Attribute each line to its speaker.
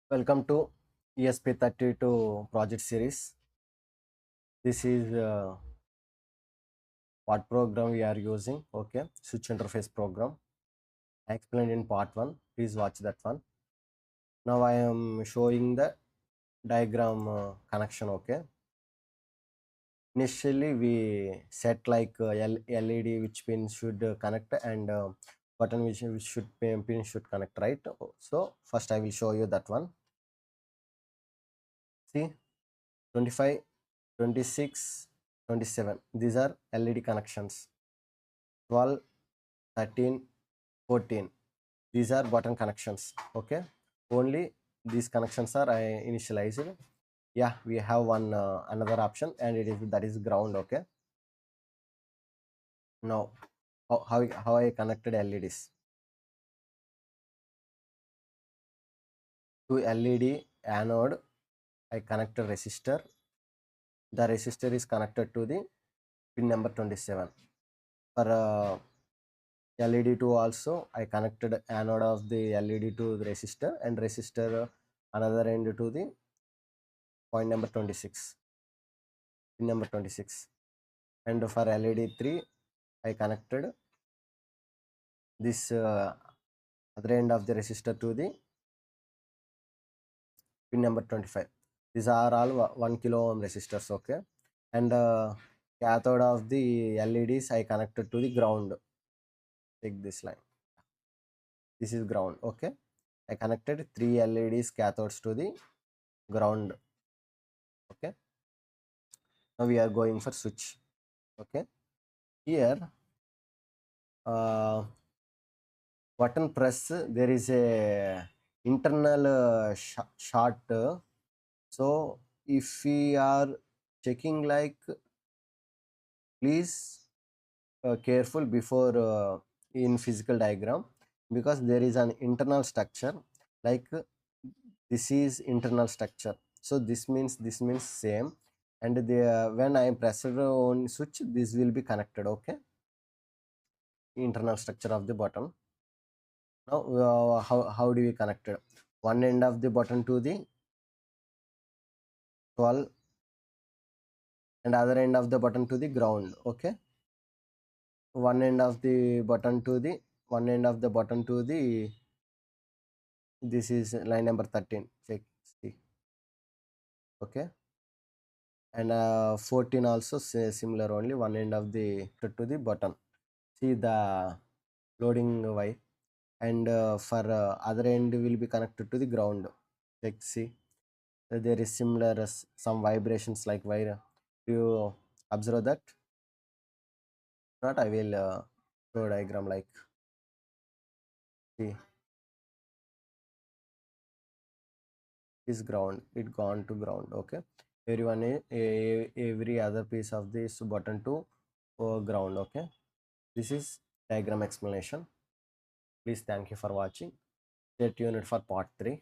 Speaker 1: Welcome to ESP32 project series. This is what program we are using. Okay, switch interface program. I explained in part 1. Please watch that one. Now I am showing the diagram connection. Okay, initially we set like LED which pin should connect and button which should pin should connect, right? So first I will show you that one. See, 25, 26, 27. These are LED connections. 12, 13, 14. These are button connections. Okay, only these connections are initialized. Yeah, we have one another option, and that is ground. Okay, now how I connected LEDs to LED anode. I connected resistor. The resistor is connected to the pin number 27. For LED2 also, I connected anode of the LED to the resistor, and resistor another end to the point number 26, pin number 26. And for LED3, I connected this other end of the resistor to the pin number 25. These are all 1 kilo ohm resistors. Okay, and cathode of the LEDs I connected to the ground. Take this line. This is ground. Okay, I connected 3 LEDs cathodes to the ground. Okay, now we are going for switch. Okay, here button press, there is a internal short. So if we are checking, like, please careful before in physical diagram, because there is an internal structure, like this is internal structure. So this means same, and when I press on switch, this will be connected. Okay, internal structure of the button. Now how do we connect it? One end of the button to the 12 and other end of the button to the ground. Okay, one end of the button to the this is line number 13. Check, see. Okay, and 14 also similar, only one end of the to the button. See the loading wire, and for other end will be connected to the ground. Check, see, there is similar some vibrations like wire. Do you observe that? Not, I will show diagram, like, see, is ground, it gone to ground. Okay, everyone every other piece of this button to ground. Okay, this is diagram explanation. Please, thank you for watching. Stay tuned for part 3.